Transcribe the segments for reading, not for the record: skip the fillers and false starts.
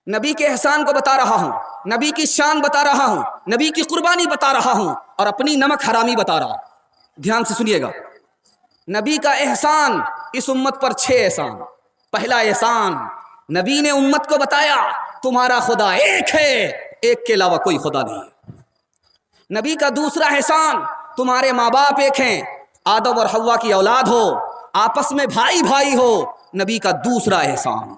نبی کے احسان کو بتا رہا ہوں، نبی کی شان بتا رہا ہوں، نبی کی قربانی بتا رہا ہوں، اور اپنی نمک حرامی بتا رہا ہوں۔ دھیان سے سنیے گا، نبی کا احسان، اس امت پر 6 احسان۔ پہلا احسان، نبی نے امت کو بتایا تمہارا خدا ایک ہے، ایک کے علاوہ کوئی خدا نہیں ہے۔ نبی کا دوسرا احسان، تمہارے ماں باپ ایک ہیں، آدم اور حوا کی اولاد ہو، آپس میں بھائی بھائی ہو، نبی کا دوسرا احسان۔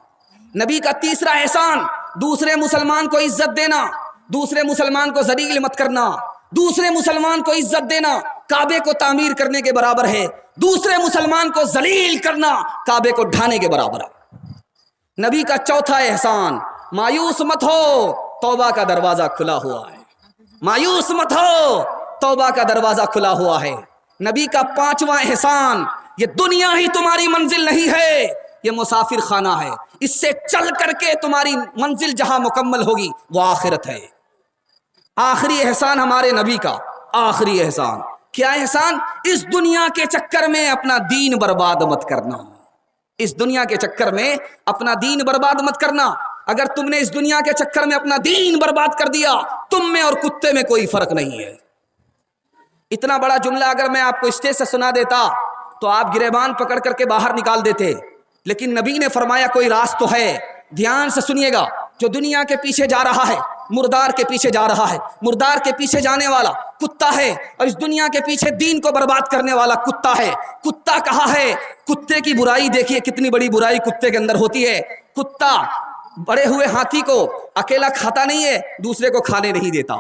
نبی کا تیسرا احسان، دوسرے مسلمان کو عزت دینا، دوسرے مسلمان کو ذلیل مت کرنا، دوسرے مسلمان کو عزت دینا کعبے کو تعمیر کرنے کے برابر ہے، دوسرے مسلمان کو ذلیل کرنا کعبے کو ڈھانے کے برابر ہے۔ نبی کا چوتھا احسان، مایوس مت ہو، توبہ کا دروازہ کھلا ہوا ہے، مایوس مت ہو، توبہ کا دروازہ کھلا ہوا ہے۔ نبی کا پانچواں احسان، یہ دنیا ہی تمہاری منزل نہیں ہے، یہ مسافر خانہ ہے، اس سے چل کر کے تمہاری منزل جہاں مکمل ہوگی وہ آخرت ہے۔ آخری احسان ہمارے نبی کا، آخری احسان کیا احسان؟ اس دنیا کے چکر میں اپنا دین برباد مت کرنا، اس دنیا کے چکر میں اپنا دین برباد مت کرنا۔ اگر تم نے اس دنیا کے چکر میں اپنا دین برباد کر دیا، تم میں اور کتے میں کوئی فرق نہیں ہے۔ اتنا بڑا جملہ اگر میں آپ کو اسٹیج سے سنا دیتا تو آپ گریبان پکڑ کر کے باہر نکال دیتے، لیکن نبی نے فرمایا کوئی راز تو ہے۔ دھیان سے سنیے گا، جو دنیا کے پیچھے جا رہا ہے مردار کے پیچھے جا رہا ہے، مردار کے پیچھے جانے والا کتا ہے، اور اس دنیا کے پیچھے دین کو برباد کرنے والا کتا ہے۔ کتا کہاں ہے؟ کتے کی برائی دیکھیے کتنی بڑی برائی کتے کے اندر ہوتی ہے۔ کتا بڑے ہوئے ہاتھی کو اکیلا کھاتا نہیں ہے، دوسرے کو کھانے نہیں دیتا،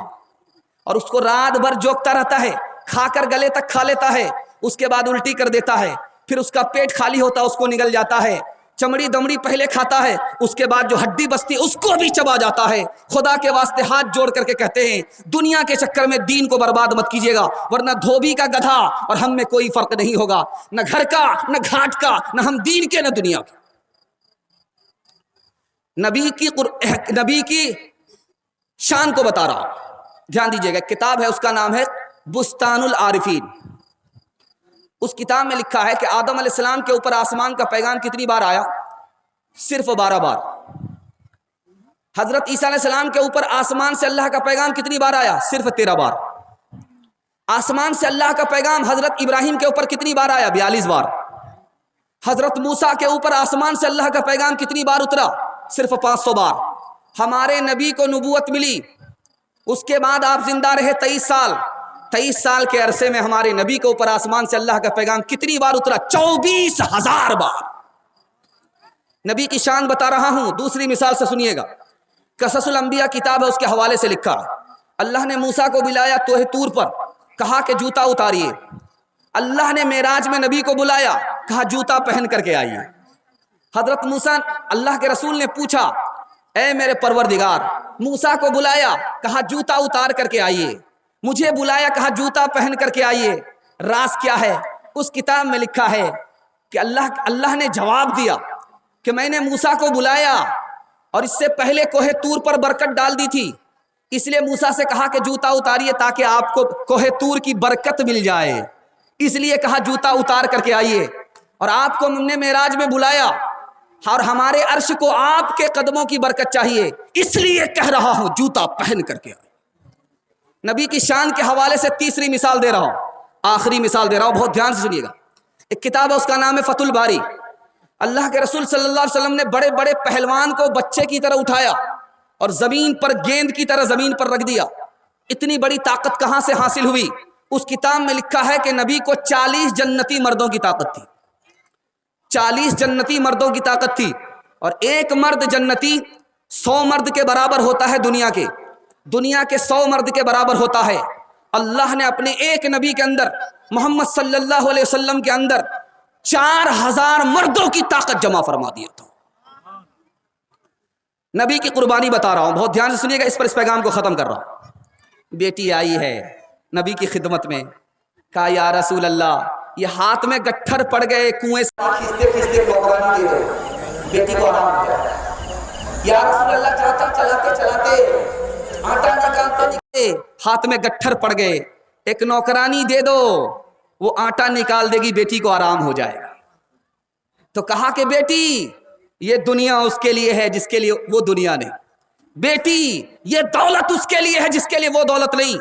اور اس کو رات بھر جوکتا رہتا ہے، کھا کر گلے تک کھا لیتا ہے، اس کے بعد الٹی کر دیتا ہے، پھر اس کا پیٹ خالی ہوتا ہے، اس کو نگل جاتا ہے، چمڑی دمڑی پہلے کھاتا ہے، اس کے بعد جو ہڈی بستی اس کو بھی چبا جاتا ہے۔ خدا کے واسطے ہاتھ جوڑ کر کے کہتے ہیں دنیا کے چکر میں دین کو برباد مت کیجیے گا، ورنہ دھوبی کا گدھا اور ہم میں کوئی فرق نہیں ہوگا، نہ گھر کا نہ گھاٹ کا، نہ ہم دین کے نہ دنیا کے۔ نبی کی شان کو بتا رہا، دھیان دیجیے گا، کتاب ہے اس کا نام ہے بستان العارفین۔ اس کتاب میں لکھا ہے کہ آدم علیہ السلام کے اوپر آسمان کا پیغام کتنی بار آیا؟ صرف 12 بار۔ حضرت عیسیٰ علیہ السلام کے اوپر آسمان سے اللہ کا پیغام کتنی بار آیا؟ صرف 13 بار۔ آسمان سے اللہ کا پیغام حضرت ابراہیم کے اوپر کتنی بار آیا؟ 42 بار۔ حضرت موسیٰ کے اوپر آسمان سے اللہ کا پیغام کتنی بار اترا؟ صرف 500 بار۔ ہمارے نبی کو نبوت ملی، اس کے بعد آپ زندہ رہے 23 سال، 23 سال کے عرصے میں ہمارے نبی کے اوپر آسمان سے اللہ کا پیغام کتنی بار اترا؟ 24,000 بار۔ نبی کی شان بتا رہا ہوں، دوسری مثال سے سنیے گا، قصص الانبیاء کتاب ہے، اس کے حوالے سے لکھا، اللہ نے موسیٰ کو بلایا کوہ طور پر، کہا کہ جوتا اتاریے۔ اللہ نے معراج میں نبی کو بلایا، کہا جوتا پہن کر کے آئیے۔ حضرت موسیٰ، اللہ کے رسول نے پوچھا اے میرے پروردگار، موسیٰ کو بلایا، کہا جوتا اتار کر کے آئیے، مجھے بلایا، کہا جوتا پہن کر کے آئیے۔ راز کیا ہے؟ اس کتاب میں لکھا ہے کہ اللہ نے جواب دیا کہ میں نے موسیٰ کو بلایا اور اس سے پہلے کوہ طور پر برکت ڈال دی تھی، اس لیے موسیٰ سے کہا کہ جوتا اتاریے تاکہ آپ کو کوہ طور کی برکت مل جائے، اس لیے کہا جوتا اتار کر کے آئیے، اور آپ کو ہم نے معراج میں بلایا اور ہمارے عرش کو آپ کے قدموں کی برکت چاہیے، اس لیے کہہ رہا ہوں جوتا پہن کر کے آئیے۔ نبی کی شان کے حوالے سے تیسری مثال دے رہا ہوں، آخری مثال دے رہا ہوں، بہت دھیان سے سنیے گا۔ ایک کتاب ہے، اس کا نام ہے فتح الباری۔ اللہ کے رسول صلی اللہ علیہ وسلم نے بڑے بڑے پہلوان کو بچے کی طرح اٹھایا اور زمین پر گیند کی طرح زمین پر رکھ دیا۔ اتنی بڑی طاقت کہاں سے حاصل ہوئی؟ اس کتاب میں لکھا ہے کہ نبی کو 40 جنتی مردوں کی طاقت تھی، 40 جنتی مردوں کی طاقت تھی، اور ایک مرد جنتی 100 مرد کے برابر ہوتا ہے، دنیا کے 100 مرد کے برابر ہوتا ہے۔ اللہ نے اپنے ایک نبی کے اندر، محمد صلی اللہ علیہ وسلم کے اندر 4000 مردوں کی طاقت جمع فرما دیا تھا۔ نبی کی قربانی بتا رہا ہوں، بہت دھیان سے سنیے گا، اس پیغام کو ختم کر رہا ہوں۔ بیٹی آئی ہے نبی کی خدمت میں، کہا یا رسول اللہ، یہ ہاتھ میں گٹھر پڑ گئے، کنویں سے کھینچتے کھینچتے نوکرانی دے دو، بیٹی کو آرام ہو جائے۔ یا رسول اللہ، چلاتے چلاتے آٹا نکالتے ہاتھ میں گٹھر پڑ گئے، ایک نوکرانی دے دو، وہ آٹا نکال دے گی، بیٹی کو آرام ہو جائے گا۔ تو کہا کہ بیٹی، یہ دنیا اس کے لیے ہے جس کے لیے وہ دنیا نہیں، بیٹی یہ دولت اس کے لیے ہے جس کے لیے وہ دولت نہیں.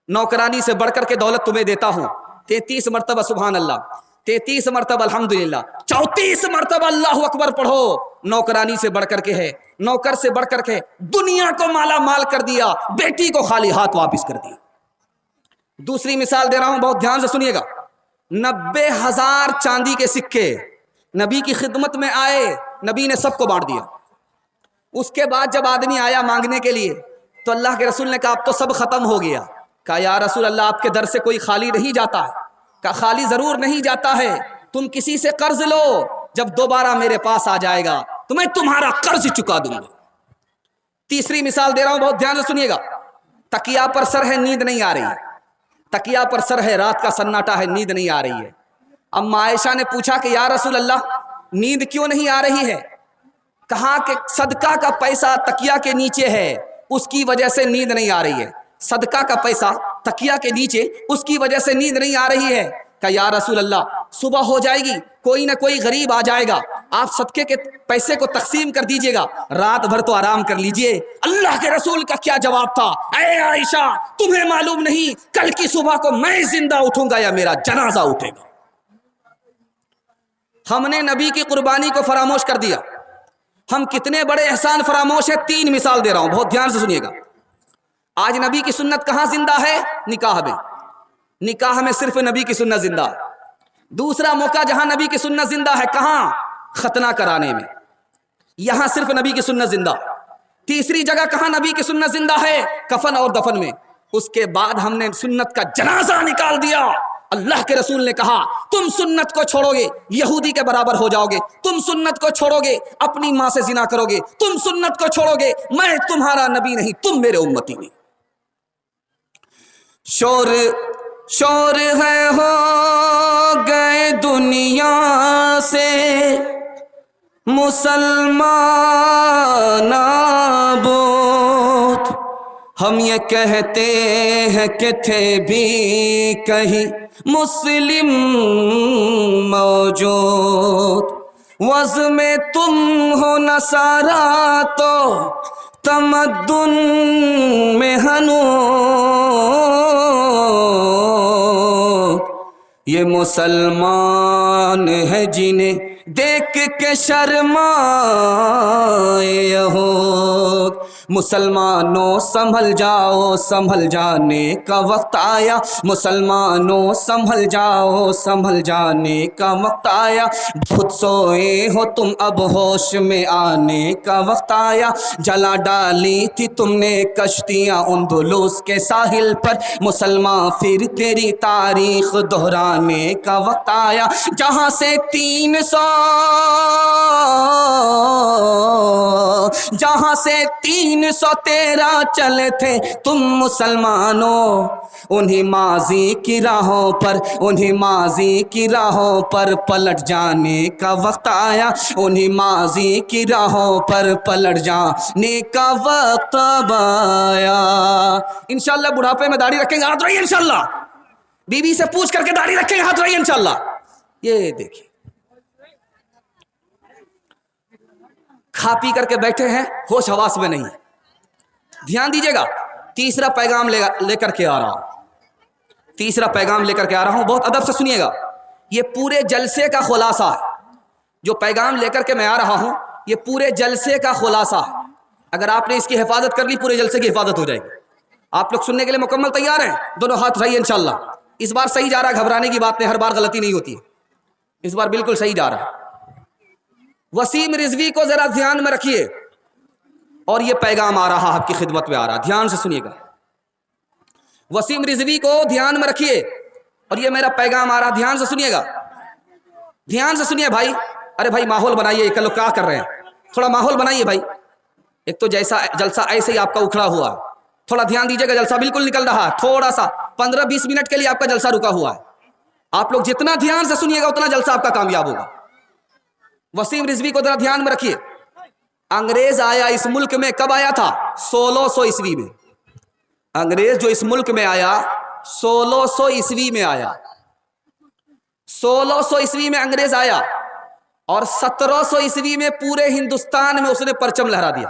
نوکرانی سے بڑھ کر کے دولت تمہیں دیتا ہوں. 33 مرتبہ سبحان اللہ، 33 مرتبہ الحمدللہ، 34 مرتبہ اللہ اکبر پڑھو. نوکرانی سے بڑھ کر کے ہے، نوکر سے بڑھ کر کے. دنیا کو مالا مال کر دیا، بیٹی کو خالی ہاتھ واپس کر دیا. دوسری مثال دے رہا ہوں، بہت دھیان سے سنیے گا. 90,000 چاندی کے سکے نبی کی خدمت میں آئے، نبی نے سب کو بانٹ دیا. اس کے بعد جب آدمی آیا مانگنے کے لیے تو اللہ کے رسول نے کہا اب تو سب ختم ہو گیا. کہا یا رسول اللہ آپ کے در سے کوئی خالی نہیں جاتا ہے. کہا خالی ضرور نہیں جاتا ہے، تم کسی سے قرض لو، جب دوبارہ میرے پاس آ جائے گا تو میں تمہارا قرض چکا دوں گا. تیسری مثال دے رہا ہوں، بہت دھیان سے سنیے گا. تکیا پر سر ہے، نیند نہیں آ رہی ہے. تکیا پر سر ہے، رات کا سناٹا ہے، نیند نہیں آ رہی ہے. اما عائشہ نے پوچھا کہ یا رسول اللہ نیند کیوں نہیں آ رہی ہے؟ کہا کہ صدقہ کا پیسہ تکیا کے نیچے ہے، اس کی وجہ سے نیند نہیں آ رہی ہے. صدقہ کا پیسہ تکیا کے نیچے، اس کی وجہ سے نیند نہیں آ رہی ہے. کہ یا رسول اللہ صبح ہو جائے گی، کوئی نہ کوئی غریب آ جائے گا، آپ صدقے کے پیسے کو تقسیم کر دیجئے گا، رات بھر تو آرام کر لیجئے. اللہ کے رسول کا کیا جواب تھا؟ اے عائشہ تمہیں معلوم نہیں کل کی صبح کو میں زندہ اٹھوں گا یا میرا جنازہ اٹھے گا. ہم نے نبی کی قربانی کو فراموش کر دیا. ہم کتنے بڑے احسان فراموش ہیں. 3 مثال دے رہا ہوں، بہت دھیان سے سنیے گا. آج نبی کی سنت کہاں زندہ ہے؟ نکاح میں. نکاح میں صرف نبی کی سنت زندہ ہے. دوسرا موقع جہاں نبی کی سنت زندہ ہے کہاں؟ ختنہ کرانے میں، یہاں صرف نبی کی سنت زندہ. تیسری جگہ کہاں نبی کی سنت زندہ ہے؟ کفن اور دفن میں. اس کے بعد ہم نے سنت کا جنازہ نکال دیا. اللہ کے رسول نے کہا تم سنت کو چھوڑو گے یہودی کے برابر ہو جاؤ گے، تم سنت کو چھوڑو گے اپنی ماں سے زنا کرو گے، تم سنت کو چھوڑو گے میں تمہارا نبی نہیں، تم میرے امتی نہیں. شور شور ہے ہو گئے دنیا سے مسلمان نابود، ہم یہ کہتے ہیں کہ تھے بھی کہیں مسلم موجود. وز میں تم ہو نصارا تو تمدن میں ہنوز، یہ مسلمان ہے جنہیں دیکھ کے شرمائے یہود. مسلمانوں سنبھل جاؤ، سنبھل جانے کا وقت آیا. مسلمانوں سنبھل جاؤ، سنبھل جانے کا وقت آیا. بہت سوئے ہو تم اب ہوش میں آنے کا وقت آیا. جلا ڈالی تھی تم نے کشتیاں اندلس کے ساحل پر، مسلمان پھر تیری تاریخ دہرانے کا وقت آیا. جہاں سے 313 چلے تھے تم مسلمانوں، انہی ماضی کی راہوں پر، انہی ماضی کی راہوں پر پلٹ جانے کا وقت آیا. انہی ماضی کی راہوں پر پلٹ جانے کا وقت آیا. انشاءاللہ بڑھاپے میں داڑھی رکھیں گے، ہاتھ رہیے انشاءاللہ. بیوی سے پوچھ کر کے داڑھی رکھیں گے، ہاتھ رہیے انشاءاللہ. یہ دیکھیں کھا پی کر کے بیٹھے ہیں، ہوش حواس میں نہیں ہے. دھیان دیجئے گا. تیسرا پیغام لے کر کے آ رہا ہوں، تیسرا پیغام لے کر کے آ رہا ہوں، بہت ادب سے سنیے گا. یہ پورے جلسے کا خلاصہ ہے. جو پیغام لے کر کے میں آ رہا ہوں یہ پورے جلسے کا خلاصہ ہے. اگر آپ نے اس کی حفاظت کر لی پورے جلسے کی حفاظت ہو جائے گی. آپ لوگ سننے کے لیے مکمل تیار ہیں؟ دونوں ہاتھ رہیے انشاءاللہ. اس بار صحیح جا رہا ہے، گھبرانے کی بات نہیں، ہر بار غلطی نہیں ہوتی ہے، اس بار بالکل صحیح جا رہا ہے. وسیم رضوی کو ذرا دھیان میں رکھیے، اور یہ پیغام آ رہا آپ کی خدمت میں آ رہا، دھیان سے سنیے گا. وسیم رضوی کو دھیان میں رکھیے اور یہ میرا پیغام آ رہا، دھیان سے سنیے گا. دھیان سے سنیے بھائی. ارے بھائی ماحول بنائیے، کل لوگ کیا کر رہے ہیں، تھوڑا ماحول بنائیے بھائی. ایک تو جیسا جلسہ ایسے ہی آپ کا اکھڑا ہوا، تھوڑا دھیان دیجیے گا. جلسہ بالکل نکل رہا ہے، تھوڑا سا 15-20 منٹ کے لیے آپ کا جلسہ رکا ہوا ہے. آپ لوگ جتنا دھیان سے سنیے گا اتنا جلسہ آپ کا کامیاب ہوگا. وسیم رضوی کو ذرا دھیان میں رکھیے. انگریز آیا اس ملک میں، کب آیا تھا؟ 1600 عیسوی میں. انگریز جو اس ملک میں آیا 1600 عیسوی میں آیا. 1600 عیسوی میں انگریز آیا اور 1700 عیسوی میں پورے ہندوستان میں اس نے پرچم لہرا دیا.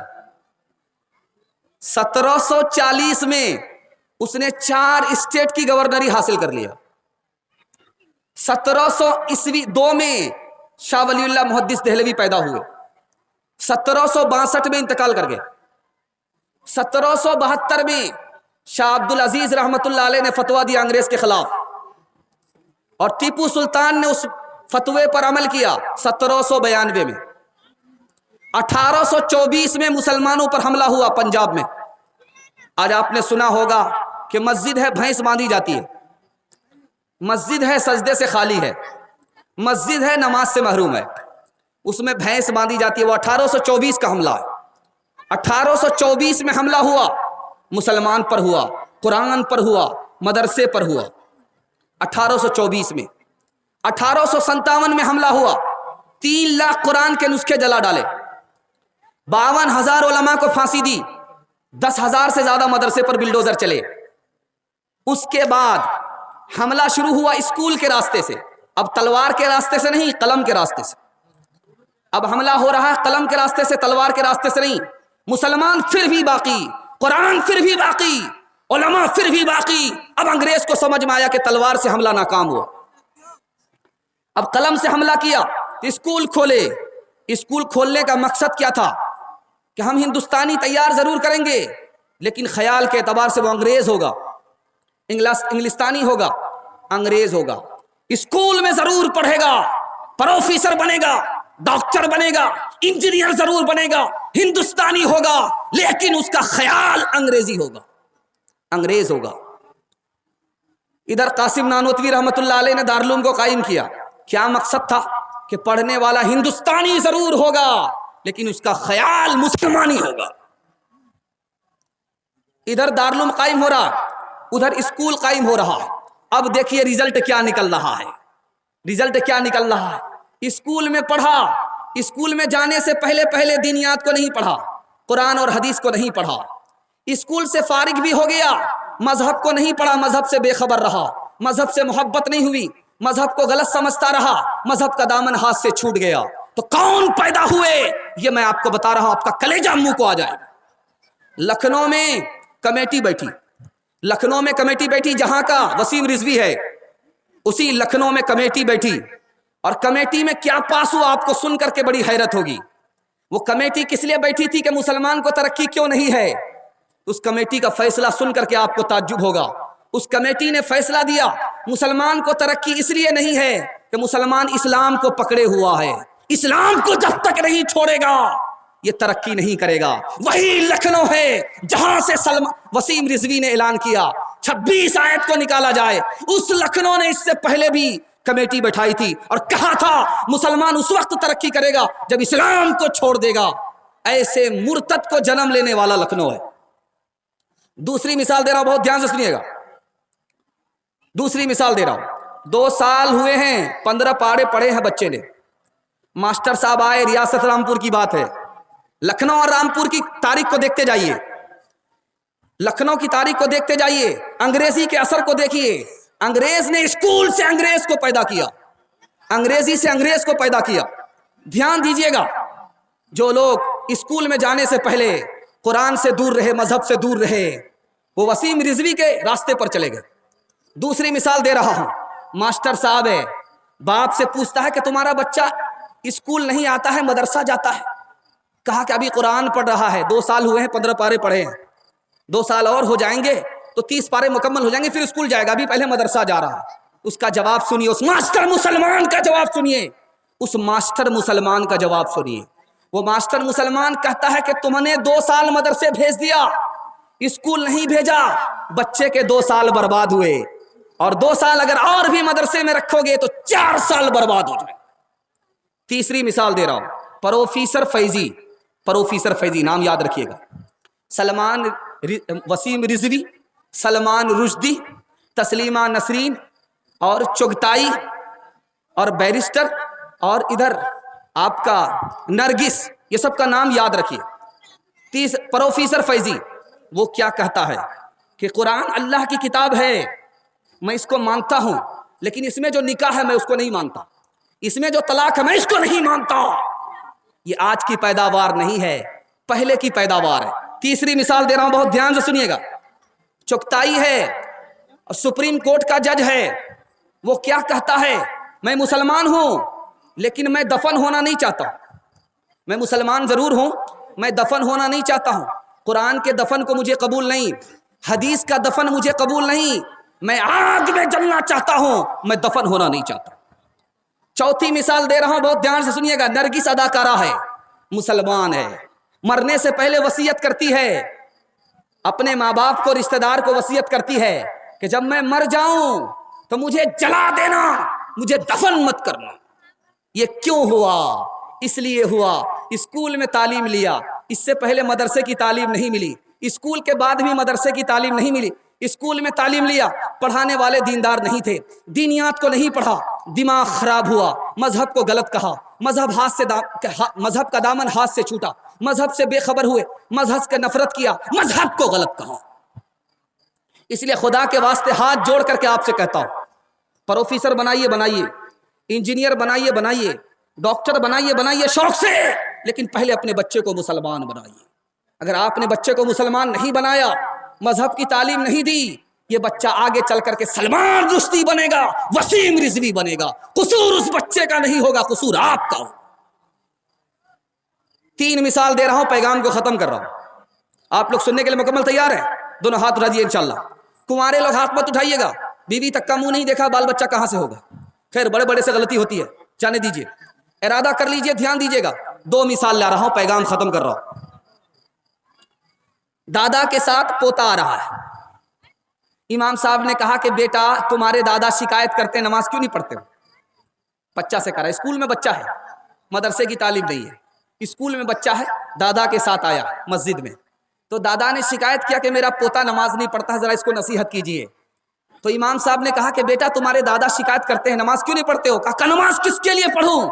1740 में उसने 4 स्टेट की गवर्नरी हासिल कर लिया। 1702 में शाह वलीउल्लाह मुहद्दिस देहलवी पैदा हुए, 1762 में इंतकाल कर गए। 1772 में शाह अब्दुल अजीज रहमतुल्लाह अलैह ने फतवा दिया अंग्रेज के खिलाफ, और टीपू सुल्तान ने उस फतवे पर अमल किया 1792 में। 1824 में मुसलमानों पर हमला हुआ पंजाब में। आज आपने सुना होगा कि मस्जिद है भैंस बांधी जाती है, मस्जिद है सजदे से खाली है, मस्जिद है नमाज से महरूम है, उसमें भैंस बांधी जाती है। वो 1824 का हमला है। 1824 में हमला हुआ, मुसलमान पर हुआ, कुरान पर हुआ, मदरसे पर हुआ। 1824 में 1857 में हमला हुआ, 3 लाख कुरान के नुस्खे जला डाले, 52,000 उलमा को फांसी दी, 10,000 से ज्यादा मदरसे पर बिल्डोजर चले। उसके बाद हमला शुरू हुआ स्कूल के रास्ते से, अब तलवार के रास्ते से नहीं, कलम के रास्ते से। अब हमला हो रहा है कलम के रास्ते से, तलवार के रास्ते से नहीं। मुसलमान फिर भी बाकी, कुरान फिर भी बाकी, उलमा फिर भी बाकी। अब अंग्रेज को समझ में आया कि तलवार से हमला नाकाम हुआ, अब कलम से हमला किया। स्कूल खोले। स्कूल खोलने का मकसद क्या था कि हम हिंदुस्तानी तैयार जरूर करेंगे, लेकिन ख्याल के एतबार से वो अंग्रेज होगा, इंग्लिस्तानी होगा, अंग्रेज होगा। स्कूल में जरूर पढ़ेगा, प्रोफेसर बनेगा, डॉक्टर बनेगा, इंजीनियर जरूर बनेगा, हिंदुस्तानी होगा, लेकिन उसका ख्याल अंग्रेजी होगा, अंग्रेज होगा। इधर कासिम नानोतवी रहमतुल्लाह अलैह ने दारुल को कायम किया। क्या मकसद था कि पढ़ने वाला हिंदुस्तानी जरूर होगा, लेकिन उसका ख्याल मुसलमानी होगा। इधर दारुल कायम हो रहा, उधर स्कूल कायम हो रहा। अब देखिए रिजल्ट क्या निकल रहा है, रिजल्ट क्या निकल रहा है। स्कूल में पढ़ा, स्कूल में जाने से पहले पहले दीनियात को नहीं पढ़ा, कुरान और हदीस को नहीं पढ़ा। स्कूल से फारिग भी हो गया, मजहब को नहीं पढ़ा, मजहब से बेखबर रहा, मजहब से मोहब्बत नहीं हुई, मजहब को गलत समझता रहा, मजहब का दामन हाथ से छूट गया। तो कौन पैदा हुए ये मैं आपको बता रहा हूं, आपका कलेजा मुंह को आ जाएगा। लखनऊ में कमेटी बैठी, लखनऊ में कमेटी बैठी, जहां का वसीम रिजवी है, उसी लखनऊ में कमेटी बैठी। और कमेटी में क्या पास हुआ आपको सुन करके बड़ी हैरत होगी। वो कमेटी किस लिए बैठी थी कि मुसलमान को तरक्की क्यों नहीं है। उस कमेटी का फैसला सुन करके आपको ताज्जुब होगा। उस कमेटी ने फैसला दिया मुसलमान को तरक्की इसलिए नहीं है कि मुसलमान इस्लाम को पकड़े हुआ है, इस्लाम को जब तक नहीं छोड़ेगा ये तरक्की नहीं करेगा। वही लखनऊ है जहां से वसीम रिजवी ने ऐलान किया 26 आयत को निकाला जाए। उस लखनऊ ने इससे पहले भी कमेटी बैठाई थी और कहा था मुसलमान उस वक्त तरक्की करेगा जब इस्लाम को छोड़ देगा। ऐसे मुर्तद को जन्म लेने वाला लखनऊ है। दूसरी मिसाल दे रहा हूं, बहुत ध्यान से सुनिएगा। दूसरी मिसाल दे रहा हूं, 2 साल हुए हैं, 15 पाड़े पढ़े हैं बच्चे ने। मास्टर साहब आए, रियासत रामपुर की बात है, लखनऊ और रामपुर की तारीख को देखते जाइए, लखनऊ की तारीख को देखते जाइए, अंग्रेजी के असर को देखिए। अंग्रेज ने स्कूल से अंग्रेज को पैदा किया, अंग्रेजी से अंग्रेज को पैदा किया। ध्यान दीजिएगा, जो लोग स्कूल में जाने से पहले कुरान से दूर रहे, मजहब से दूर रहे, वो वसीम रिजवी के रास्ते पर चले गए। दूसरी मिसाल दे रहा हूं, मास्टर साहब है, बाप से पूछता है कि तुम्हारा बच्चा स्कूल नहीं आता है, मदरसा जाता है। कहा कि अभी कुरान पढ़ रहा है, 2 साल हुए हैं, 15 पारे पढ़े हैं, 2 साल और हो जाएंगे तो 30 पारे मुकम्मल हो जाएंगे, फिर स्कूल जाएगा, अभी पहले मदरसा जा रहा है। उसका जवाब सुनिए, उस मास्टर मुसलमान का जवाब सुनिए, उस मास्टर मुसलमान का जवाब सुनिए। वो मास्टर मुसलमान कहता है कि तुमने 2 साल मदरसे भेज दिया, स्कूल नहीं भेजा, बच्चे के 2 साल बर्बाद हुए, और 2 साल अगर और भी मदरसे में रखोगे तो 4 साल बर्बाद हो जाए। तीसरी मिसाल दे रहा हूं, प्रोफेसर फैजी, प्रोफेसर फैजी नाम याद रखिएगा। वसीम रिजवी, सलमान रुश्दी, तस्लीमा नसरीन और चुगताई और बैरिस्टर और इधर आपका नरगिस, ये सब का नाम याद रखिए। प्रोफेसर फैजी वो क्या कहता है कि कुरान अल्लाह की किताब है, मैं इसको मानता हूं, लेकिन इसमें जो निकाह है मैं उसको नहीं मानता, इसमें जो तलाक है मैं इसको नहीं मानता। ये आज की पैदावार नहीं है, पहले की पैदावार है। तीसरी मिसाल दे रहा हूं, बहुत ध्यान से सुनिएगा। चुगताई है और सुप्रीम कोर्ट का जज है, वो क्या कहता है, मैं मुसलमान हूं लेकिन मैं दफन होना नहीं चाहता। मैं मुसलमान जरूर हूं, मैं दफन होना नहीं चाहता हूं। कुरान के दफन को मुझे कबूल नहीं, हदीस का दफन मुझे कबूल नहीं, मैं आग में जलना चाहता हूं, मैं दफन होना नहीं चाहता। चौथी मिसाल दे रहा हूं, बहुत ध्यान से सुनिएगा। नरगिस अदाकारा है, मुसलमान है, मरने से पहले वसीयत करती है, अपने माँ बाप को, रिश्तेदार को वसीयत करती है कि जब मैं मर जाऊं तो मुझे जला देना, मुझे दफन मत करना। ये क्यों हुआ? इसलिए हुआ स्कूल में तालीम लिया, इससे पहले मदरसे की तालीम नहीं मिली, स्कूल के बाद भी मदरसे की तालीम नहीं मिली। स्कूल में तालीम लिया, पढ़ाने वाले दीनदार नहीं थे, दीनियात को नहीं पढ़ा, दिमाग खराब हुआ, मजहब को गलत कहा, मजहब का दामन हाथ से छूटा, मजहब से बेखबर हुए, मजहब से नफरत किया, मजहब को गलत कहा। इसलिए खुदा के वास्ते हाथ जोड़ करके आपसे कहता हूं, प्रोफेसर बनाइए बनाइए, इंजीनियर बनाइए बनाइए, डॉक्टर बनाइए बनाइए शौक से, लेकिन पहले अपने बच्चे को मुसलमान बनाइए। अगर आपने बच्चे को मुसलमान नहीं बनाया, मजहब की तालीम नहीं दी, ये बच्चा आगे चल करके सलमान रुश्दी बनेगा, वसीम रिजवी बनेगा। कसूर उस बच्चे का नहीं होगा, कसूर आपका हो। तीन मिसाल दे रहा हूं, पैगाम को खत्म कर रहा हूं। आप लोग सुनने के लिए मुकम्मल तैयार हैं? दोनों हाथ उठा दिए इंशाल्लाह। कुंवारे लोग हाथ मत उठाइएगा, बीवी तक का मुंह नहीं देखा, बाल बच्चा कहां से होगा। खैर, बड़े बड़े से गलती होती है, जाने दीजिए, इरादा कर लीजिए, ध्यान दीजिएगा। दो मिसाल ला रहा हूं, पैगाम खत्म कर रहा हूं। दादा के साथ पोता आ रहा है, इमाम साहब ने कहा कि बेटा तुम्हारे दादा शिकायत करते, नमाज क्यों नहीं पढ़ते हो? बच्चा से करा, स्कूल में बच्चा है, मदरसे की तालीम नहीं है, स्कूल में बच्चा है, दादा के साथ आया मस्जिद में, तो दादा ने शिकायत किया कि मेरा पोता नमाज नहीं पढ़ता है, जरा इसको नसीहत कीजिए। तो इमाम साहब ने कहा कि बेटा तुम्हारे दादा शिकायत करते हैं, नमाज क्यों नहीं पढ़ते हो? कहा नमाज किसके लिए पढ़ूं,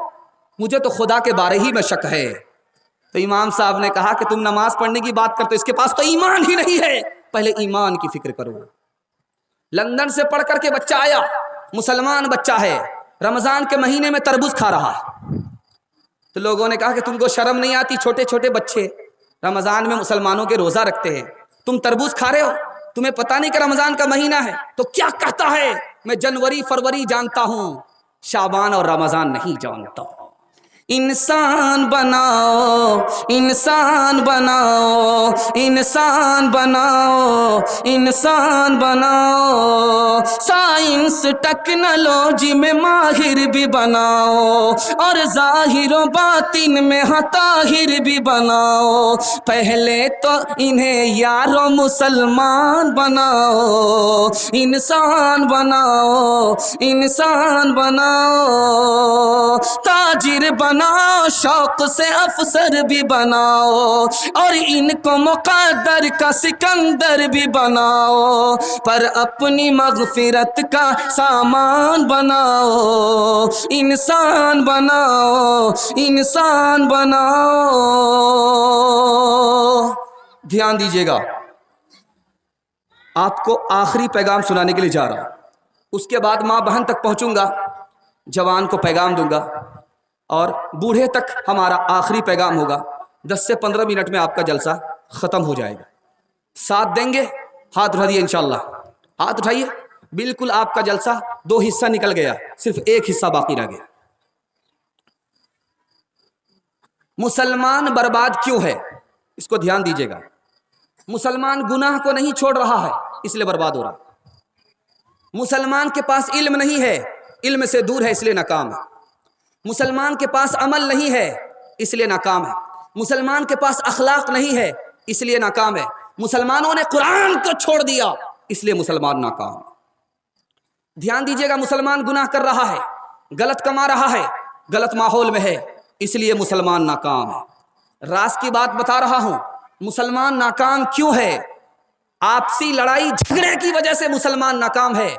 मुझे तो खुदा के बारे ही में शक है। तो इमाम साहब ने कहा कि तुम नमाज पढ़ने की बात करते हो, इसके पास तो ईमान ही नहीं है, पहले ईमान की फिक्र करो। लंदन से पढ़ करके बच्चा आया, मुसलमान बच्चा है, रमजान के महीने में तरबूज खा रहा है। तो लोगों ने कहा कि तुमको शर्म नहीं आती, छोटे छोटे बच्चे रमजान में मुसलमानों के रोजा रखते हैं, तुम तरबूज खा रहे हो, तुम्हें पता नहीं कि रमजान का महीना है? तो क्या कहता है, मैं जनवरी फरवरी जानता हूं, शाबान और रमजान नहीं जानता। इंसान बनाओ, इंसान बनाओ, इंसान बनाओ, इंसान बनाओ, साइंस टेक्नोलॉजी में माहिर भी बनाओ, और ज़ाहिर व बातिन में ताहिर भी बनाओ। पहले तो इन्हें यारो मुसलमान बनाओ, इंसान बनाओ, इंसान बनाओ, ताजिर बनाओ, शौक से अफसर भी बनाओ, और इनको मुक़द्दर का सिकंदर भी बनाओ, पर अपनी मग़फ़िरत का सामान बनाओ, इंसान बनाओ, इंसान बनाओ। ध्यान दीजिएगा, आपको आखिरी पैगाम सुनाने के लिए जा रहा हूं, उसके बाद माँ बहन तक पहुंचूंगा, जवान को पैगाम दूंगा, और बूढ़े तक हमारा आखिरी पैगाम होगा। 10 से 15 मिनट में आपका जलसा ख़त्म हो जाएगा। साथ देंगे? हाथ उठा दिए इंशाल्लाह, हाथ उठाइए। बिल्कुल आपका जलसा 2 हिस्सा निकल गया, सिर्फ एक हिस्सा बाकी रह गया। मुसलमान बर्बाद क्यों है, इसको ध्यान दीजिएगा। मुसलमान गुनाह को नहीं छोड़ रहा है, इसलिए बर्बाद हो रहा। मुसलमान के पास इल्म नहीं है, इल्म से दूर है, इसलिए नाकाम है। मुसलमान के पास अमल नहीं है, इसलिए नाकाम है। मुसलमान के पास अखलाक नहीं है, इसलिए नाकाम है। मुसलमानों ने कुरान को छोड़ दिया, इसलिए मुसलमान नाकाम है। ध्यान दीजिएगा, मुसलमान गुनाह कर रहा है, गलत कमा रहा है, गलत माहौल में है, इसलिए मुसलमान नाकाम है। राज की बात बता रहा हूं, मुसलमान नाकाम क्यों है? आपसी लड़ाई झगड़े की वजह से मुसलमान नाकाम है।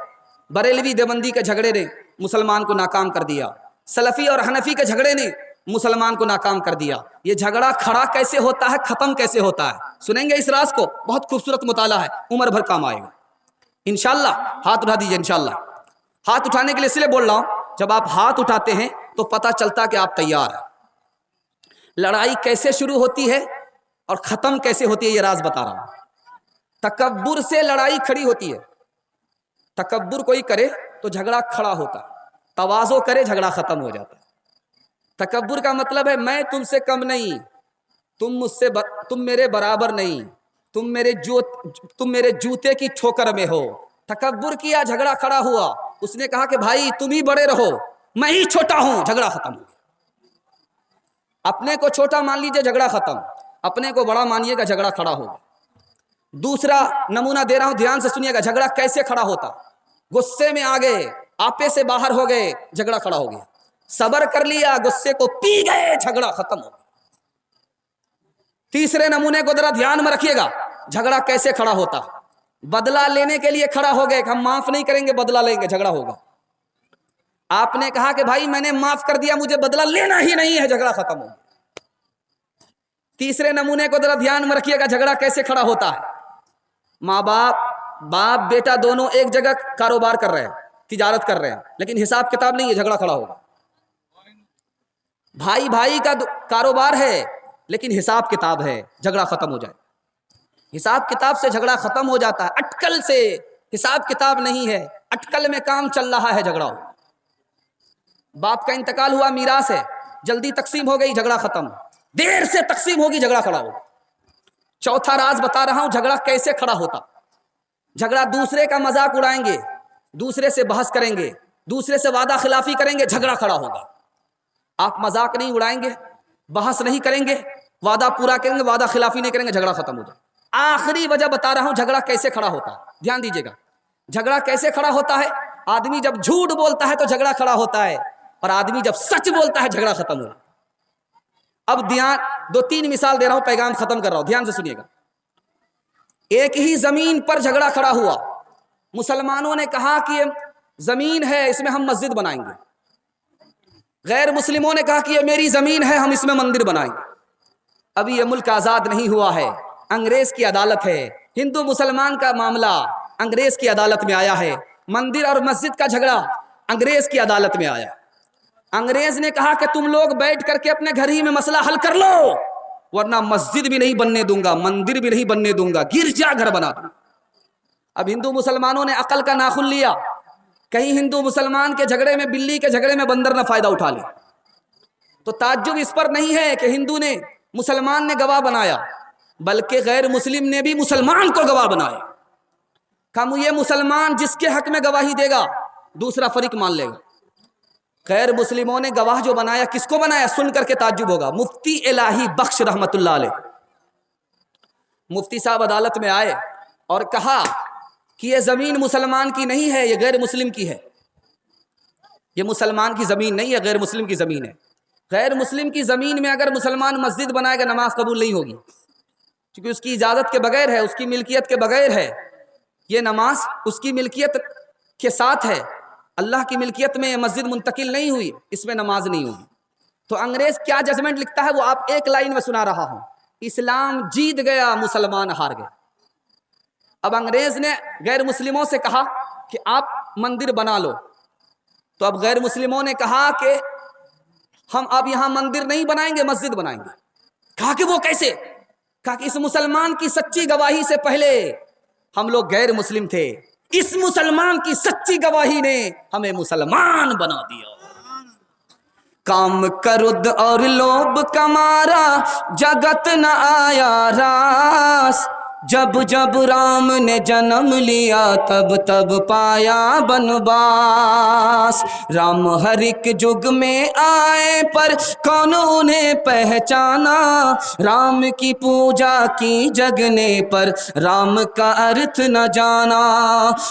बरेलवी देवबंदी के झगड़े ने मुसलमान को नाकाम कर दिया, सलफी और हनफी के झगड़े ने मुसलमान को नाकाम कर दिया। ये झगड़ा खड़ा कैसे होता है, खत्म कैसे होता है, सुनेंगे इस राज को। बहुत खूबसूरत मुताला है, उम्र भर काम आएगा इंशाल्लाह। हाथ उठा दीजिए इंशाल्लाह। हाथ उठाने के लिए इसलिए बोल रहा हूं, जब आप हाथ उठाते हैं तो पता चलता कि आप तैयार हैं। लड़ाई कैसे शुरू होती है? اور ختم کیسے ہوتی ہے یہ راز بتا رہا ہوں. تکبر سے لڑائی کھڑی ہوتی ہے. تکبر کوئی کرے تو جھگڑا کھڑا ہوتا ہے, تواضع کرے جھگڑا ختم ہو جاتا ہے. تکبر کا مطلب ہے میں تم سے کم نہیں, تم میرے برابر نہیں, تم میرے جوتے کی ٹھوکر میں ہو. تکبر کیا, جھگڑا کھڑا ہوا. اس نے کہا کہ بھائی تم ہی بڑے رہو, میں ہی چھوٹا ہوں, جھگڑا ختم ہو گیا. اپنے کو چھوٹا مان لیجئے, جھگڑا ختم. اپنے کو بڑا مانیے گا, جھگڑا کھڑا ہوگا. دوسرا نمونہ دے رہا ہوں, دھیان سے سنیے گا. جھگڑا کیسے کھڑا ہوتا؟ غصے میں آ گئے, آپے سے باہر ہو گئے, جھگڑا کھڑا ہو گیا. صبر کر لیا, غصے کو پی گئے, جھگڑا ختم ہو گیا. تیسرے نمونے کو ذرا دھیان میں رکھیے گا. جھگڑا کیسے کھڑا ہوتا؟ بدلہ لینے کے لیے کھڑا ہو گئے کہ ہم معاف نہیں کریں گے, بدلہ لیں گے, جھگڑا ہوگا. آپ نے کہا کہ بھائی میں نے معاف کر دیا, مجھے بدلہ لینا ہی نہیں ہے, جھگڑا ختم ہو گیا. تیسرے نمونے کو ذرا دھیان میں رکھیے گا. جھگڑا کیسے کھڑا ہوتا ہے؟ ماں باپ بیٹا دونوں ایک جگہ کاروبار کر رہے ہیں, تجارت کر رہے ہیں, لیکن حساب کتاب نہیں ہے, جھگڑا کھڑا ہوگا. بھائی کا کاروبار ہے لیکن حساب کتاب ہے, جھگڑا ختم ہو جائے. حساب کتاب سے جھگڑا ختم ہو جاتا ہے. اٹکل سے حساب کتاب نہیں ہے, اٹکل میں کام چل رہا ہے, جھگڑا ہو. باپ کا انتقال ہوا, میراث ہے, جلدی تقسیم ہو گئی, جھگڑا ختم. دیر سے تقسیم ہوگی, جھگڑا کھڑا ہوگا. چوتھا راز بتا رہا ہوں, جھگڑا کیسے کھڑا ہوتا. جھگڑا دوسرے کا مذاق اڑائیں گے, دوسرے سے بحث کریں گے, دوسرے سے وعدہ خلافی کریں گے, جھگڑا کھڑا ہوگا. آپ مذاق نہیں اڑائیں گے, بحث نہیں کریں گے, وعدہ پورا کریں گے, وعدہ خلافی نہیں کریں گے, جھگڑا ختم ہو جائے. آخری وجہ بتا رہا ہوں جھگڑا کیسے کھڑا ہوتا ہے. دھیان دیجیے گا. جھگڑا کیسے کھڑا ہوتا ہے؟ آدمی جب جھوٹ بولتا ہے تو جھگڑا کھڑا ہوتا ہے, اور آدمی جب سچ بولتا ہے جھگڑا ختم ہو جاتا ہے. اب دھیان, 2-3 مثال دے رہا ہوں, پیغام ختم کر رہا ہوں, دھیان سے سنیے گا. ایک ہی زمین پر جھگڑا کھڑا ہوا. مسلمانوں نے کہا کہ یہ زمین ہے, اس میں ہم مسجد بنائیں گے. غیر مسلموں نے کہا کہ یہ میری زمین ہے, ہم اس میں مندر بنائیں گے. ابھی یہ ملک آزاد نہیں ہوا ہے, انگریز کی عدالت ہے. ہندو مسلمان کا معاملہ انگریز کی عدالت میں آیا ہے. مندر اور مسجد کا جھگڑا انگریز کی عدالت میں آیا. انگریز نے کہا کہ تم لوگ بیٹھ کر کے اپنے گھر ہی میں مسئلہ حل کر لو, ورنہ مسجد بھی نہیں بننے دوں گا, مندر بھی نہیں بننے دوں گا, گرجا گھر بنا دوں. اب ہندو مسلمانوں نے عقل کا ناخن لیا, کہیں ہندو مسلمان کے جھگڑے میں, بلی کے جھگڑے میں بندر نہ فائدہ اٹھا لے. تو تعجب اس پر نہیں ہے کہ ہندو نے مسلمان نے گواہ بنایا, بلکہ غیر مسلم نے بھی مسلمان کو گواہ بنایا. کم یہ مسلمان جس کے حق میں گواہی دے گا دوسرا فریق مان لے گا. غیر مسلموں نے گواہ جو بنایا, کس کو بنایا؟ سن کر کے تعجب ہوگا. مفتی الہی بخش رحمت اللہ علیہ, مفتی صاحب عدالت میں آئے اور کہا کہ یہ زمین مسلمان کی نہیں ہے, یہ غیر مسلم کی ہے. یہ مسلمان کی زمین نہیں ہے, غیر مسلم کی زمین ہے. غیر مسلم کی زمین میں اگر مسلمان مسجد بنائے گا نماز قبول نہیں ہوگی, کیونکہ اس کی اجازت کے بغیر ہے, اس کی ملکیت کے بغیر ہے. یہ نماز اس کی ملکیت کے ساتھ ہے, اللہ کی ملکیت میں یہ مسجد منتقل نہیں ہوئی, اس میں نماز نہیں ہوگی. تو انگریز کیا ججمنٹ لکھتا ہے وہ آپ ایک لائن میں سنا رہا ہوں. اسلام جیت گیا, مسلمان ہار گئے. اب انگریز نے غیر مسلموں سے کہا کہ آپ مندر بنا لو, تو اب غیر مسلموں نے کہا کہ ہم اب یہاں مندر نہیں بنائیں گے, مسجد بنائیں گے. کہا کہ وہ کیسے؟ کہا کہ اس مسلمان کی سچی گواہی سے پہلے ہم لوگ غیر مسلم تھے, اس مسلمان کی سچی گواہی نے ہمیں مسلمان بنا دیا. کام کرد اور لوب کمارا جگت نہ آیا راس, جب جب رام نے جنم لیا تب تب پایا بنواس. رام ہر ایک جگ میں آئے پر کون انہیں پہچانا, رام کی پوجا کی جگنے پر رام کا ارتھ نہ جانا.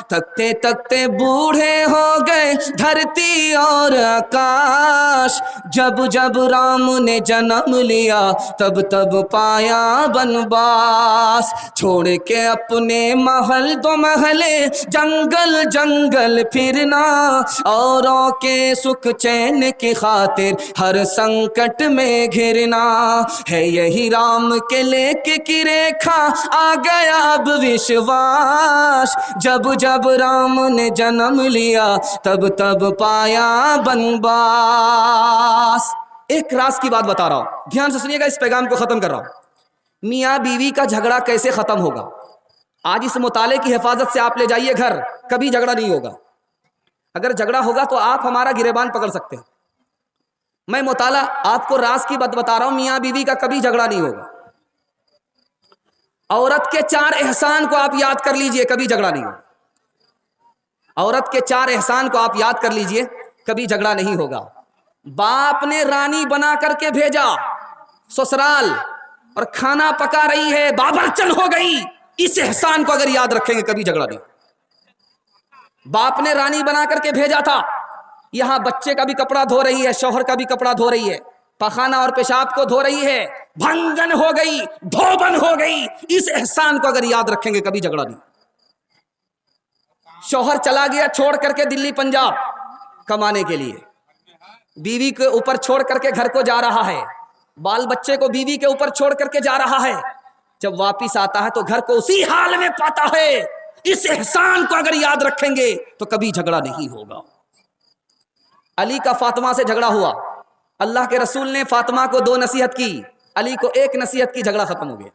تکتے تکتے بوڑھے ہو گئے دھرتی اور آکاش, جب جب رام نے جنم لیا تب تب پایا بنواس. چھوڑ کے اپنے محل دو محلے جنگل جنگل پھرنا, اوروں کے سکھ چین کی خاطر ہر سنکٹ میں گھرنا. ہے یہی رام کے لیک کی ریکھا آ گیا اب وشواس, جب جب رام نے جنم لیا تب تب پایا بنواس. ایک راز کی بات بتا رہا ہوں, دھیان سے سنیے گا, اس پیغام کو ختم کر رہا ہوں. میاں بیوی کا جھگڑا کیسے ختم ہوگا؟ آج اس مطالعے کی حفاظت سے آپ لے جائیے گھر، کبھی جھگڑا نہیں ہوگا۔ اگر جھگڑا ہوگا تو آپ ہمارا گریبان پکڑ سکتے ہیں۔ میں مطالعہ آپ کو راز کی بات بتا رہا ہوں، میاں بیوی کا کبھی جھگڑا نہیں ہوگا۔ عورت کے 4 احسان کو آپ یاد کر لیجئے، کبھی جھگڑا نہیں ہوگا۔ عورت کے 4 احسان کو آپ یاد کر لیجئے، کبھی جھگڑا نہیں ہوگا۔ باپ نے رانی بنا کر کے بھیجا سسرال اور کھانا پکا رہی ہے، بابرچن ہو گئی، اس احسان کو اگر یاد رکھیں گے کبھی جھگڑا نہیں۔ باپ نے رانی بنا کر کے بھیجا تھا، یہاں بچے کا بھی کپڑا دھو رہی ہے، شوہر کا بھی کپڑا دھو رہی ہے، پخانہ اور پیشاب کو دھو رہی ہے، بھنگن ہو گئی، دھوبن ہو گئی، اس احسان کو اگر یاد رکھیں گے کبھی جھگڑا نہیں۔ شوہر چلا گیا چھوڑ کر کے دلی پنجاب کمانے کے لیے، بیوی کے اوپر چھوڑ کر کے گھر کو جا رہا ہے، بال بچے کو بیوی کے اوپر چھوڑ کر کے جا رہا ہے، جب واپس آتا ہے تو گھر کو اسی حال میں پاتا ہے۔ اس احسان کو اگر یاد رکھیں گے تو کبھی جھگڑا نہیں ہوگا۔ علی کا فاطمہ سے جھگڑا ہوا، اللہ کے رسول نے فاطمہ کو 2 نصیحت کی، علی کو 1 نصیحت کی، جھگڑا ختم ہو گیا۔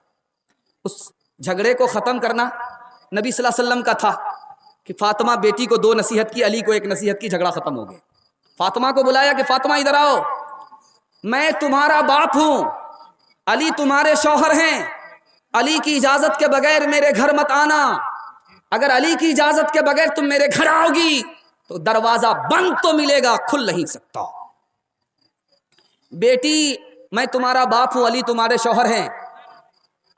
اس جھگڑے کو ختم کرنا نبی صلی اللہ علیہ وسلم کا تھا کہ فاطمہ بیٹی کو 2 نصیحت کی، علی کو 1 نصیحت کی، جھگڑا ختم ہو گیا۔ فاطمہ کو بلایا کہ فاطمہ ادھر آؤ، میں تمہارا باپ ہوں، علی تمہارے شوہر ہیں، علی کی اجازت کے بغیر میرے گھر مت آنا، اگر علی کی اجازت کے بغیر تم میرے گھر آؤ گی تو دروازہ بند تو ملے گا، کھل نہیں سکتا۔ بیٹی میں تمہارا باپ ہوں، علی تمہارے شوہر ہیں،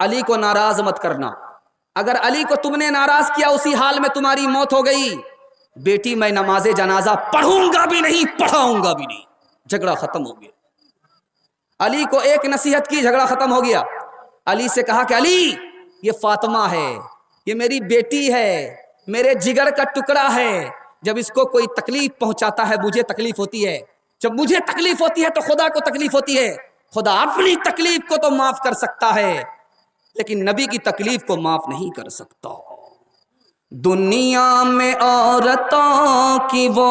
علی کو ناراض مت کرنا، اگر علی کو تم نے ناراض کیا اسی حال میں تمہاری موت ہو گئی۔ بیٹی میں نماز جنازہ پڑھوں گا بھی نہیں، پڑھاؤں گا بھی نہیں۔ جھگڑا ختم ہو گیا۔ علی کو 1 نصیحت کی، جھگڑا ختم ہو گیا۔ علی سے کہا کہ علی یہ فاطمہ ہے، یہ میری بیٹی ہے، میرے جگر کا ٹکڑا ہے، جب اس کو کوئی تکلیف پہنچاتا ہے مجھے تکلیف ہوتی ہے، جب مجھے تکلیف ہوتی ہے تو خدا کو تکلیف ہوتی ہے۔ خدا اپنی تکلیف کو تو معاف کر سکتا ہے لیکن نبی کی تکلیف کو معاف نہیں کر سکتا۔ دنیا میں عورتوں کی وہ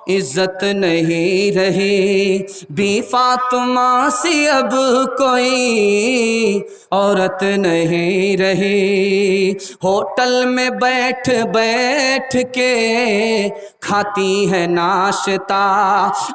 عزت نہیں رہی، بی فاطمہ سی اب کوئی عورت نہیں رہی، ہوٹل میں بیٹھ بیٹھ کے کھاتی ہے ناشتہ،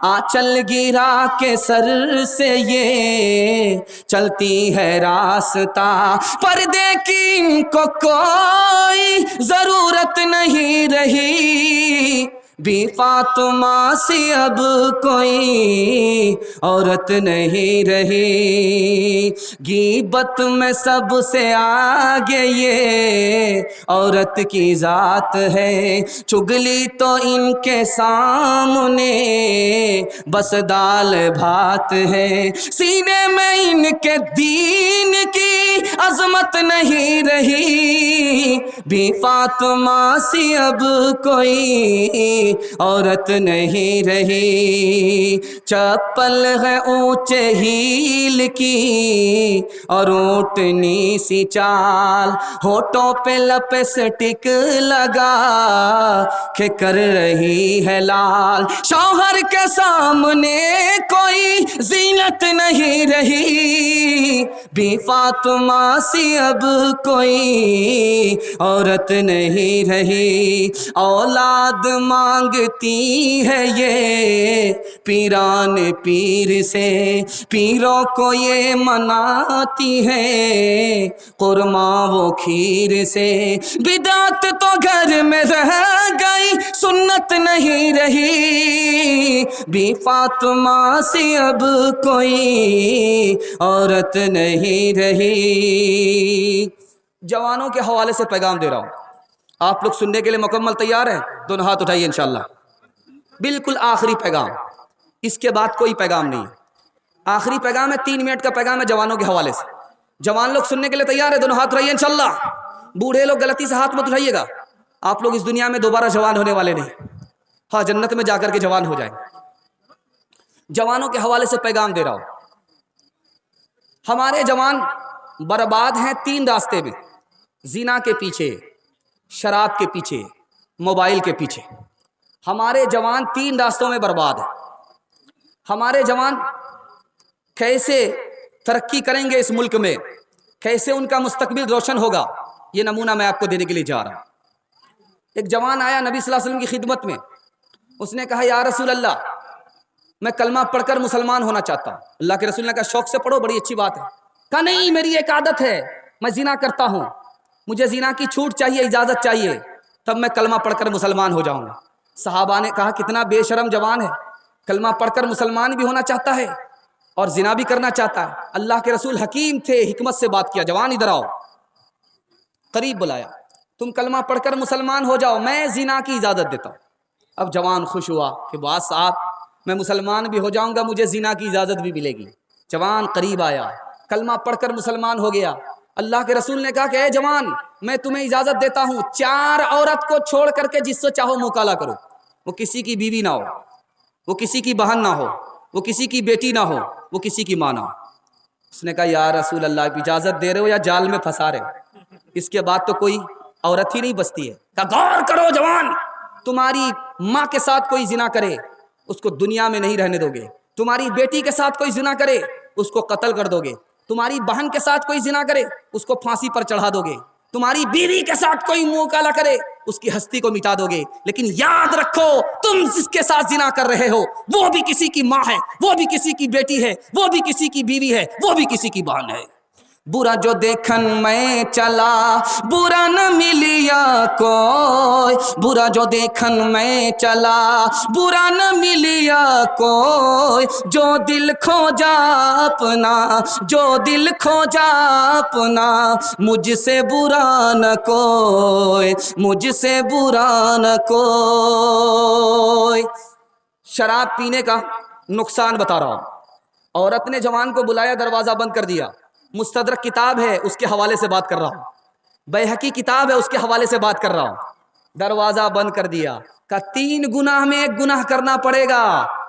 آنچل گرا کے سر سے یہ چلتی ہے راستہ، پردے کی ان کو کوئی ضرورت نہیں رہی، بی فاطمہ سی اب کوئی عورت نہیں رہی، غیبت میں سب سے آگے یہ عورت کی ذات ہے، چگلی تو ان کے سامنے بس دال بھات ہے، سینے میں ان کے دین کی عظمت نہیں رہی، بی فاطمہ سی اب کوئی عورت نہیں رہی، چپل ہے اونچے ہیل کی اور اونٹنی سی چال، ہونٹوں پہ لپسٹک لگا کہ کر رہی ہے لال، شوہر کے سامنے کوئی زینت نہیں رہی، بی فاطمہ سی اب کوئی عورت نہیں رہی، اولاد مانگتی ہے یہ پیران پیر سے، پیروں کو یہ مناتی ہے قرمہ و کھیر سے، بدعت تو گھر میں رہ گئی سنت نہیں رہی، بی فاطمہ سی اب کوئی عورت نہیں رہی۔ جوانوں کے حوالے سے پیغام دے رہا ہوں، آپ لوگ سننے کے لیے مکمل تیار ہیں؟ دونوں ہاتھ اٹھائیے انشاءاللہ۔ بالکل آخری پیغام، اس کے بعد کوئی پیغام نہیں، آخری پیغام ہے، 3 منٹ کا پیغام ہے جوانوں کے حوالے سے۔ جوان لوگ سننے کے لیے تیار ہیں؟ دونوں ہاتھ اٹھائیے انشاءاللہ۔ بوڑھے لوگ غلطی سے ہاتھ مت اٹھائیے گا، آپ لوگ اس دنیا میں دوبارہ جوان ہونے والے نہیں، ہاں جنت میں جا کر کے جوان ہو جائیں۔ جوانوں کے حوالے سے پیغام دے رہا ہوں، ہمارے جوان برباد ہیں 3 راستے میں، زنا کے پیچھے، شراب کے پیچھے، موبائل کے پیچھے، ہمارے جوان 3 راستوں میں برباد ہیں۔ ہمارے جوان کیسے तरक्की करेंगे इस मुल्क में, कैसे उनका मुस्तकबिल रोशन होगा, ये नमूना मैं आपको देने के लिए जा रहा हूँ। एक जवान आया नबी सल्लल्लाहु अलैहि वसल्लम की खिदमत में, उसने कहा या रसूल अल्लाह, मैं कलमा पढ़कर मुसलमान होना चाहता हूँ। अल्लाह के रसूल ने कहा शौक से पढ़ो, बड़ी अच्छी बात है। कहा नहीं, मेरी एक आदत है, मैं जिना करता हूँ, मुझे जिना की छूट चाहिए, इजाज़त चाहिए, तब मैं कलमा पढ़कर मुसलमान हो जाऊँगा। सहाबा ने कहा कितना बेशरम जवान है, कलमा पढ़कर मुसलमान भी होना चाहता है और जिना भी करना चाहता है। अल्लाह के रसूल हकीम थे, हिकमत से बात किया, जवान इधर आओ, करीब बुलाया, तुम कलमा पढ़कर मुसलमान हो जाओ, मैं जिना की इजाज़त देता हूँ। अब जवान खुश हुआ कि बात साहब, मैं मुसलमान भी हो जाऊंगा, मुझे जिना की इजाज़त भी मिलेगी। जवान करीब आया, कलमा पढ़कर मुसलमान हो गया। अल्लाह के रसूल ने कहा कि ए जवान, मैं तुम्हें इजाज़त देता हूँ, 4 औरत को छोड़ करके जिससे चाहो मुकाला करो, वो किसी की बीवी ना हो, वो किसी की बहन ना हो, वो किसी की बेटी ना हो, वो किसी की माँ ना हो। उसने कहा या रसूल अल्लाह, इजाज़त दे रहे हो या जाल में फंसा रहे हो, इसके बाद तो कोई औरत ही नहीं बचती है। कहा गौर करो जवान, तुम्हारी माँ के साथ कोई जिना करे, उसको दुनिया में नहीं रहने दोगे। तुम्हारी बेटी के साथ कोई जिना करे, उसको कत्ल कर दोगे। तुम्हारी बहन के साथ कोई जिना करे, उसको फांसी पर चढ़ा दोगे। तुम्हारी बीवी के साथ कोई मुंह काला करे, उसकी हस्ती को मिटा दोगे। लेकिन याद रखो, तुम जिसके साथ जिना कर रहे हो वो भी किसी की माँ है, वो भी किसी की बेटी है, वो भी किसी की बीवी है, वो भी किसी की बहन है। बुरा जो देखन मैं चला, बुरा न मिलिया कोई, बुरा जो देखन मैं चला, बुरा न मिलिया कोई, जो दिल खोजा अपना, जो दिल खोजा अपना, मुझसे बुरा न कोई, मुझसे बुरा न कोई। शराब पीने का नुकसान बता रहा हूं। औरत ने जवान को बुलाया, दरवाजा बंद कर दिया। मुस्तदरक किताब है, उसके हवाले से बात कर रहा हूँ। बैहकी किताब है, उसके हवाले से बात कर रहा हूँ। दरवाजा बंद कर दिया। का 3 गुनाह में 1 गुनाह करना पड़ेगा,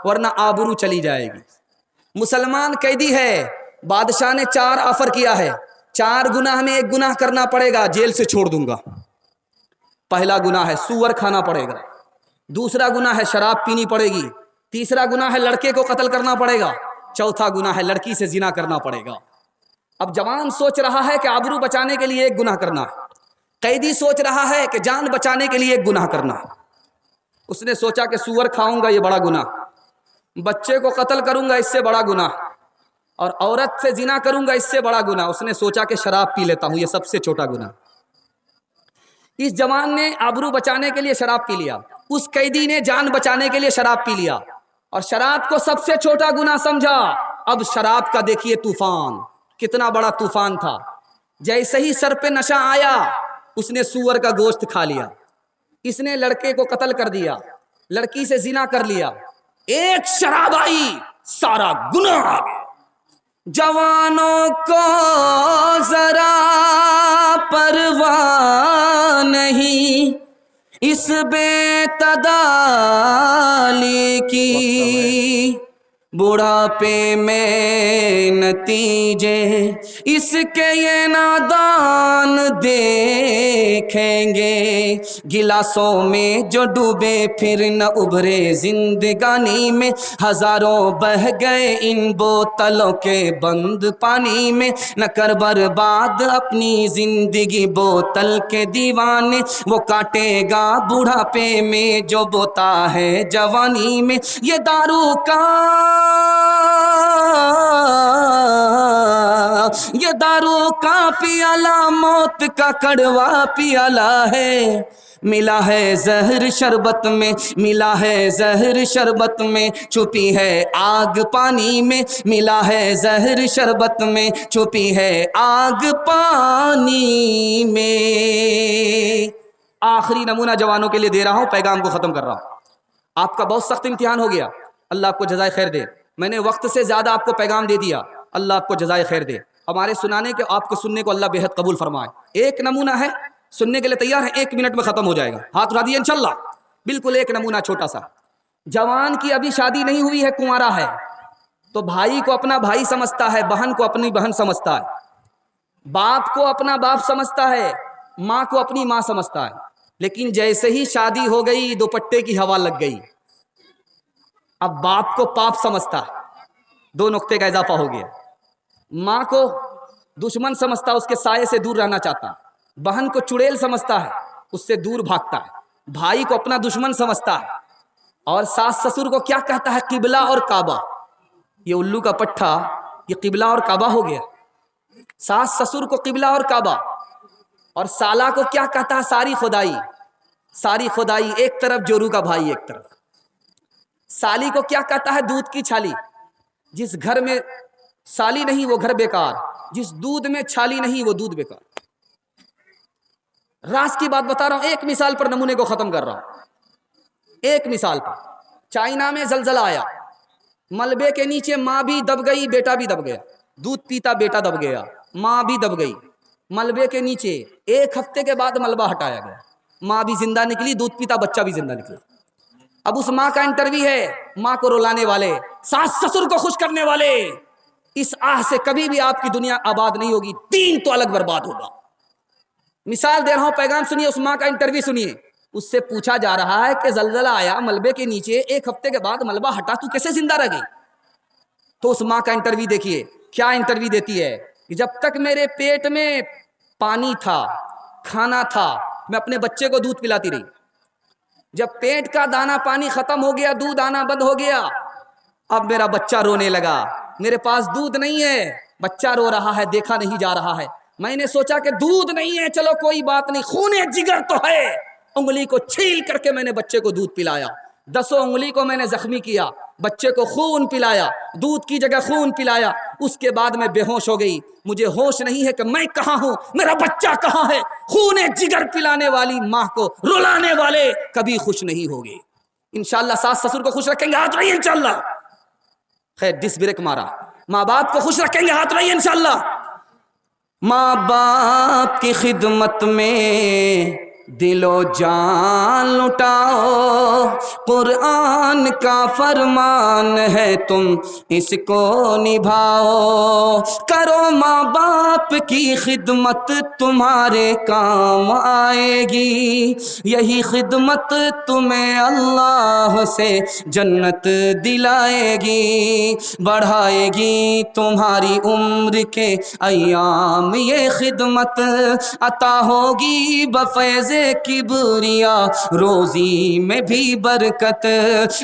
वरना आबरू चली जाएगी। मुसलमान कैदी है, बादशाह ने 4 ऑफर किया है, 4 गुनाह में 1 गुनाह करना पड़ेगा, जेल से छोड़ दूंगा। पहला गुनाह है सूअर खाना पड़ेगा, दूसरा गुनाह है शराब पीनी पड़ेगी, तीसरा गुनाह है लड़के को कत्ल करना पड़ेगा, चौथा गुनाह है लड़की से जिना करना पड़ेगा। अब जवान सोच रहा है कि आबरू बचाने के लिए 1 गुनाह करना है, कैदी सोच रहा है कि जान बचाने के लिए 1 गुनाह करना है। उसने सोचा कि सूअर खाऊंगा, ये बड़ा गुनाह, बच्चे को कत्ल करूंगा, इससे बड़ा गुनाह, और औरत से जिना करूंगा, इससे बड़ा गुनाह। उसने सोचा कि शराब पी लेता हूं, ये सबसे छोटा गुनाह। इस जवान ने आबरू बचाने के लिए शराब पी लिया, उस कैदी ने जान बचाने के लिए शराब पी लिया और शराब को सबसे छोटा गुनाह समझा। अब शराब का देखिए तूफान, कितना बड़ा तूफान था। जैसे ही सर पे नशा आया, उसने सूअर का गोश्त खा लिया, इसने लड़के को कत्ल कर दिया, लड़की से जिना कर लिया। एक शराब आई, सारा गुनाह आ गया। जवानों को जरा परवाह नहीं इस बेतदाली की, बुढ़ापे में नतीजे इसके ये नादान देखेंगे। गिलासों में जो डूबे फिर न उभरे जिंदगानी में, हजारों बह गए इन बोतलों के बंद पानी में। न कर बर्बाद अपनी जिंदगी बोतल के दीवाने, वो काटेगा बुढ़ापे में जो बोता है जवानी में। ये दारू का पियाला मौत का कड़वा पियाला है। मिला है जहर शरबत में, मिला है जहर शरबत में, छुपी है आग पानी में। मिला है जहर शरबत में, छुपी है आग पानी में। आखिरी नमूना जवानों के लिए दे रहा हूं, पैगाम को खत्म कर रहा हूं। आपका बहुत सख्त इम्तिहान हो गया, अल्लाह आपको जज़ाए खैर दे। मैंने वक्त से ज़्यादा आपको पैगाम दे दिया, अल्लाह आपको जज़ाए खैर दे। हमारे सुनाने के, आपको सुनने को अल्लाह बेहद कबूल फरमाए। एक नमूना है, सुनने के लिए तैयार है? 1 मिनट में ख़त्म हो जाएगा, हाथ उठा दिए इंशाल्लाह। बिल्कुल एक नमूना छोटा सा। जवान की अभी शादी नहीं हुई है, कुंवारा है, तो भाई को अपना भाई समझता है, बहन को अपनी बहन समझता है, बाप को अपना बाप समझता है, माँ को अपनी माँ समझता है। लेकिन जैसे ही शादी हो गई, दुपट्टे की हवा लग गई, अब बाप को पाप समझता है। 2 नुक्ते का इजाफा हो गया। माँ को दुश्मन समझता, उसके साये से दूर रहना चाहता, बहन को चुड़ैल समझता है, उससे दूर भागता है, भाई को अपना दुश्मन समझता है, और सास ससुर को क्या कहता है? किबला और काबा। ये उल्लू का पट्टा, ये किबला और काबा हो गया। सास ससुर को किबला और काबा, और साला को क्या कहता है? सारी खुदाई। सारी खुदाई एक तरफ, जोरू का भाई एक तरफ। साली को क्या कहता है? दूध की छाली। जिस घर में साली नहीं वो घर बेकार, जिस दूध में छाली नहीं वो दूध बेकार। रास की बात बता रहा हूं, एक मिसाल पर नमूने को खत्म कर रहा हूं। एक मिसाल पर, चाइना में जलजला आया, मलबे के नीचे माँ भी दब गई, बेटा भी दब गया। दूध पीता बेटा दब गया, माँ भी दब गई मलबे के नीचे। एक हफ्ते के बाद मलबा हटाया गया, माँ भी जिंदा निकली, दूध पीता बच्चा भी जिंदा निकला। अब उस माँ का इंटरव्यू है, माँ को रुलाने वाले, सास ससुर को खुश करने वाले। इस आह से कभी भी आपकी दुनिया आबाद नहीं होगी, दीन तो अलग बर्बाद होगा। मिसाल दे रहा हूं, पैगाम सुनिए, उस माँ का इंटरव्यू सुनिए। उससे पूछा जा रहा है कि जलजला आया, मलबे के नीचे, एक हफ्ते के बाद मलबा हटा, तू कैसे जिंदा रह गई? तो उस माँ का इंटरव्यू देखिए, क्या इंटरव्यू देती है कि जब तक मेरे पेट में पानी था, खाना था, मैं अपने बच्चे को दूध पिलाती रही। जब पेट का दाना पानी खत्म हो गया, दूध आना बंद हो गया, अब मेरा बच्चा रोने लगा, मेरे पास दूध नहीं है, बच्चा रो रहा है, देखा नहीं जा रहा है। मैंने सोचा कि दूध नहीं है, चलो कोई बात नहीं, खूने जिगर तो है। उंगली को छील करके मैंने बच्चे को दूध पिलाया, 10 उंगली को मैंने जख्मी किया, बच्चे को खून पिलाया, दूध की जगह खून पिलाया। उसके बाद मैं बेहोश हो गई, मुझे होश नहीं है कि मैं कहाँ हूँ, मेरा बच्चा कहाँ है। खूने जिगर पिलाने वाली माँ को रुलाने वाले कभी खुश नहीं होंगे। इंशाअल्लाह सास ससुर को खुश रखेंगे, हाथ रहिए इंशाअल्लाह। खैर डिस ब्रेक मारा। माँ बाप को खुश रखेंगे, हाथ रहिए इंशाअल्लाह। माँ बाप की खिदमत में दिलो जान लुटाओ, कुरान का फरमान है तुम इसको निभाओ। करो माँ बाप की खिदमत, तुम्हारे काम आएगी, यही खिदमत तुम्हें अल्लाह से जन्नत दिलाएगी, बढ़ाएगी तुम्हारी उम्र के अय्याम, ये खिदमत अता होगी बफैज़ किबरिया, रोजी में भी बरकत।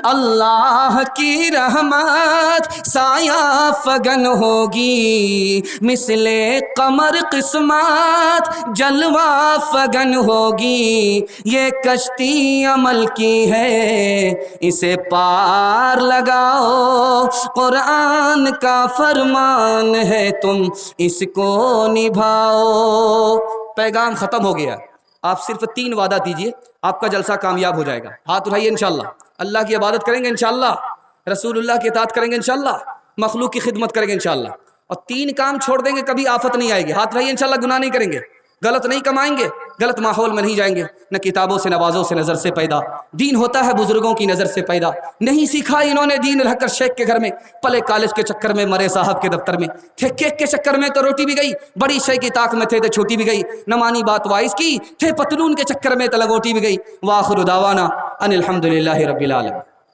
अल्लाह की रहमत साया फगन होगी, मिसले कमर किस्मत जलवा फगन होगी। ये कश्ती अमल की है, इसे पार लगाओ, कुरान का फरमान है तुम इसको निभाओ। पैगाम खत्म हो गया। आप सिर्फ 3 वादा दीजिए, आपका जलसा कामयाब हो जाएगा। हाथ उठाइए इंशाअल्लाह। अल्लाह की इबादत करेंगे इंशाअल्लाह, रसूलुल्लाह की इताअत करेंगे इंशाअल्लाह, मखलूक की खिदमत करेंगे इंशाअल्लाह, और 3 काम छोड़ देंगे, कभी आफत नहीं आएगी। हाथ उठाइए इंशाअल्लाह। गुनाह नहीं करेंगे, गलत नहीं कमाएंगे, गलत माहौल में नहीं जाएंगे, न किताबों से नवाजों से नज़र से पैदा। दीन होता है बुजुर्गों की नज़र से पैदा। नहीं सीखा इन्होंने दीन रहकर शेख के घर में, पले कॉलेज के चक्कर में, मरे साहब के दफ्तर में थे, केक के चक्कर में तो रोटी भी गई, बड़ी शे की ताक में थे तो छोटी भी गई, न मानी बात वाइस की, थे पतलून के चक्कर में तो लंगोटी भी गई। वाखिर दावाना अनिल हम्दुलिल्लाहि रब्बिल आलमीन।